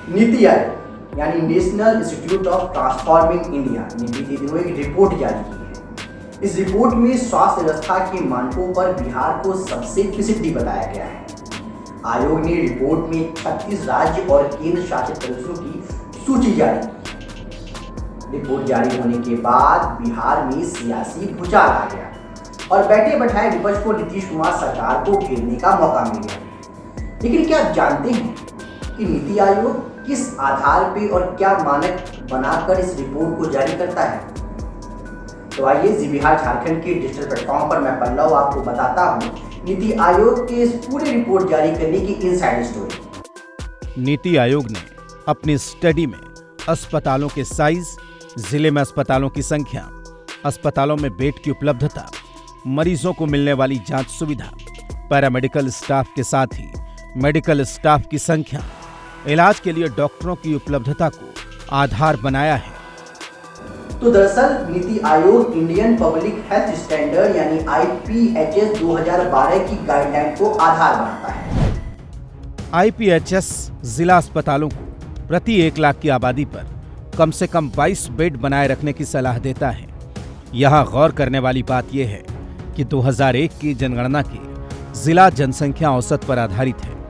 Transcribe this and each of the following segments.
नीति आयोग यानी national institute of transforming India ने बीते दिनों एक रिपोर्ट जारी की है। इस रिपोर्ट में स्वास्थ्य व्यवस्था के मानकों पर बिहार को सबसे पिछड़ी बताया गया है। आयोग ने रिपोर्ट में 36 राज्य और केंद्र शासित प्रदेशों की सूची जारी की। रिपोर्ट जारी होने के बाद बिहार में सियासी भूचाल आ गया और बैठे बैठाए विपक्ष को नीतीश कुमार सरकार को घेरने का मौका मिल गया। लेकिन क्या आप जानते हैं कि नीति आयोग किस आधार पे और क्या मानक बनाकर इस रिपोर्ट को जारी करता है? तो आइए जी बिहार झारखंड के डिजिटल प्लेटफॉर्म पर मैं पल्लव आपको बताता हूँ नीति आयोग के इस पूरे रिपोर्ट जारी करने की इनसाइड स्टोरी। नीति आयोग ने अपनी स्टडी में अस्पतालों के साइज, जिले में अस्पतालों की संख्या, अस्पतालों में बेड की उपलब्धता, मरीजों को मिलने वाली जांच सुविधा, पैरामेडिकल स्टाफ के साथ ही मेडिकल स्टाफ की संख्या, इलाज के लिए डॉक्टरों की उपलब्धता को आधार बनाया है। तो दरअसल NITI Aayog Indian public health standard यानी IPHS 2012 की गाइडलाइन को आधार बनाता है। IPHS जिला अस्पतालों को प्रति 1 लाख की आबादी पर कम से कम 22 बेड बनाए रखने की सलाह देता है। यहाँ गौर करने वाली बात यह है कि 2001 की जनगणना की जिला जनसंख्या औसत पर आधारित है।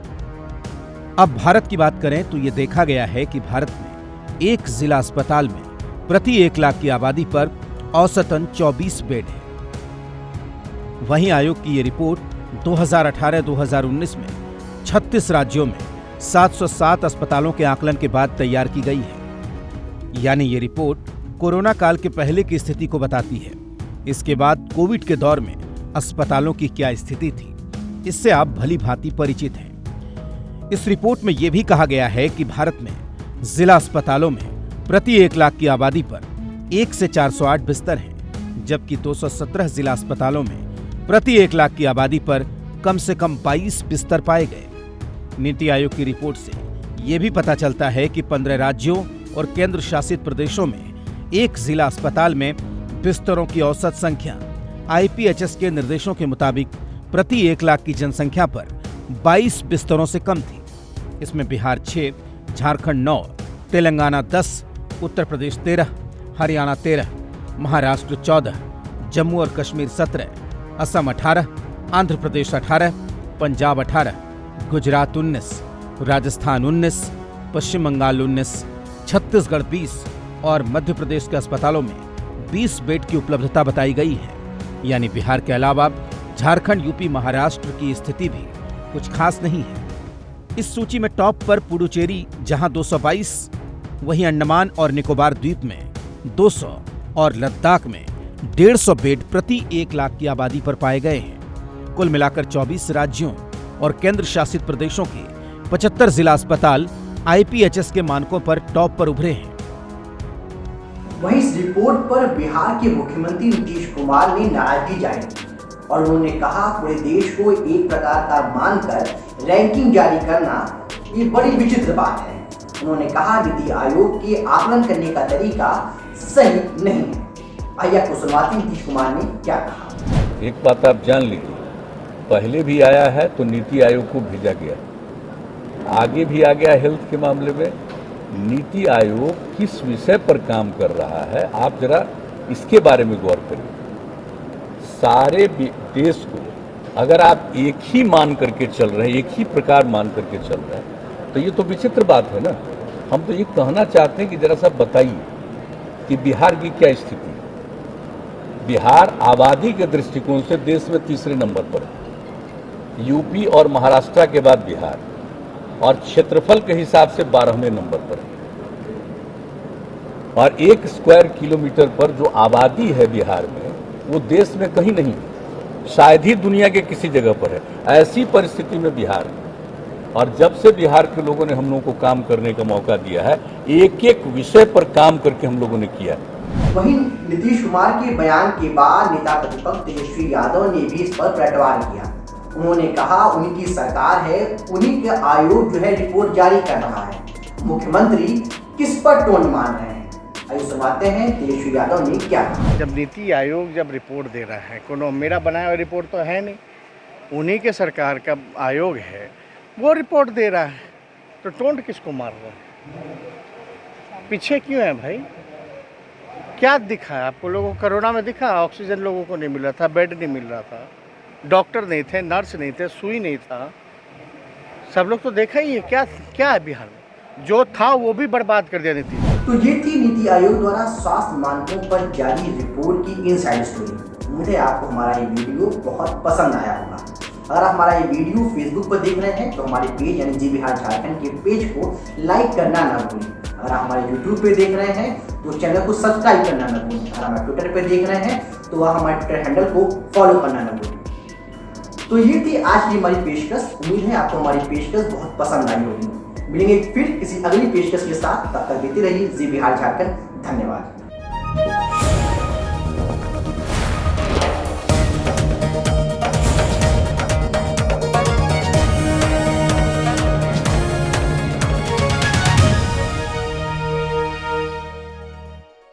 अब भारत की बात करें तो ये देखा गया है कि भारत में एक जिला अस्पताल में प्रति 1 लाख की आबादी पर औसतन 24 बेड है। वहीं आयोग की ये रिपोर्ट 2018-2019 में 36 राज्यों में 707 अस्पतालों के आकलन के बाद तैयार की गई है। यानी ये रिपोर्ट कोरोना काल के पहले की स्थिति को बताती है। इसके बाद कोविड के दौर में अस्पतालों की क्या स्थिति थी, इससे आप भली भांति परिचित हैं। इस रिपोर्ट में यह भी कहा गया है कि भारत में जिला अस्पतालों में प्रति 1 लाख की आबादी पर 1 से 408 बिस्तर हैं, जबकि 217 जिला अस्पतालों में प्रति 1 लाख की आबादी पर कम से कम 22 बिस्तर पाए गए। नीति आयोग की रिपोर्ट से यह भी पता चलता है कि 15 राज्यों और केंद्र शासित प्रदेशों में एक जिला अस्पताल में बिस्तरों की औसत संख्या IPHS के निर्देशों के मुताबिक प्रति 1 लाख की जनसंख्या पर 22 बिस्तरों से कम थी। इसमें बिहार 6, झारखंड 9, तेलंगाना 10, उत्तर प्रदेश 13, हरियाणा 13, महाराष्ट्र 14, जम्मू और कश्मीर 17, असम 18, आंध्र प्रदेश 18, पंजाब 18, गुजरात 19, राजस्थान 19, पश्चिम बंगाल 19, छत्तीसगढ़ 20 और मध्य प्रदेश के अस्पतालों में 20 बेड की उपलब्धता बताई गई है। यानी बिहार के अलावा झारखंड, यूपी, महाराष्ट्र की स्थिति भी कुछ खास नहीं है। इस सूची में टॉप पर पुडुचेरी जहां 222, वहीं अंडमान और निकोबार द्वीप में 200 और लद्दाख में 150 बेड प्रति 1 लाख की आबादी पर पाए गए हैं। कुल मिलाकर 24 राज्यों और केंद्र शासित प्रदेशों के 75 जिला अस्पताल IPHS के मानकों पर टॉप पर उभरे हैं। वहीं इस रिपोर्ट पर बिहार के मुख्यमंत्री नीतीश कुमार ने नाराजगी जाहिर की और उन्होंने कहा पूरे देश को एक प्रकार का मानकर रैंकिंग जारी करना ये बड़ी विचित्र बात है। उन्होंने कहा नीति आयोग के आकलन करने का तरीका सही नहीं है। आइए आपको सुनवाते हैं नीतीश कुमार ने क्या कहा। एक बात आप जान लीजिए, पहले भी आया है तो नीति आयोग को भेजा गया, आगे भी आ गया। हेल्थ के मामले में नीति आयोग किस विषय पर काम कर रहा है, आप जरा इसके बारे में गौर करिए। सारे देश को अगर आप एक ही मान करके चल रहे हैं, एक ही प्रकार मान करके चल रहे हैं, तो ये तो विचित्र बात है ना। हम तो ये कहना चाहते हैं कि जरा सा बताइए कि बिहार की क्या स्थिति है। बिहार आबादी के दृष्टिकोण से देश में तीसरे नंबर पर है, यूपी और महाराष्ट्र के बाद बिहार, और क्षेत्रफल के हिसाब से 12वें नंबर पर है। और 1 स्क्वायर किलोमीटर पर जो आबादी है बिहार में, वो देश में कहीं नहीं, शायद ही दुनिया के किसी जगह पर है। ऐसी परिस्थिति में बिहार, और जब से बिहार के लोगों ने हम लोगों को काम करने का मौका दिया है, एक एक विषय पर काम करके हम लोगों ने किया है। वहीं नीतीश कुमार के बयान के बाद नेता प्रतिपक्ष तेजस्वी यादव ने भी इस पर पलटवार किया। उन्होंने कहा उनकी सरकार है, उन्हीं के आयोग जो है रिपोर्ट जारी कर रहा है, मुख्यमंत्री किस पर टोन मान रहे हैं। आइए सुनाते हैं तेजस्वी यादव ने क्या कहा। जब नीति आयोग जब रिपोर्ट दे रहा है, कोनो मेरा बनाया हुआ रिपोर्ट तो है नहीं, उन्हीं के सरकार का आयोग है, वो रिपोर्ट दे रहा है। तो टोंट किसको मार रहे हैं? पीछे क्यों है भाई? क्या दिखा है आपको लोगों को? कोरोना में दिखा ऑक्सीजन लोगों को नहीं मिल रहा था, बेड नहीं मिल रहा था, डॉक्टर नहीं थे, नर्स नहीं थे, सुई नहीं था, सब लोग तो देखा ही है। क्या क्या है बिहार में? जो था वो भी बर्बाद कर दिया नीतीश। तो ये थी नीति आयोग द्वारा स्वास्थ्य मानकों पर जारी रिपोर्ट की इनसाइड स्टोरी। उम्मीद है आपको हमारा ये वीडियो बहुत पसंद आया होगा। अगर आप हमारा ये वीडियो फेसबुक पर देख रहे हैं तो हमारे पेज यानी जी बिहार झारखंड के पेज को लाइक करना ना भूलें। अगर आप हमारे यूट्यूब पे देख रहे हैं तो चैनल को सब्सक्राइब करना ना भूलें। अगर हमारे ट्विटर पे देख रहे हैं तो वह हमारे ट्विटर हैंडल को फॉलो करना ना भूलें। तो ये थी आज की हमारी पेशकश। उम्मीद है आपको हमारी पेशकश बहुत पसंद आई होगी। मिलेंगे फिर किसी अगली पेशकश के साथ, तब तक देते रहिए जी बिहार झारखंड। धन्यवाद।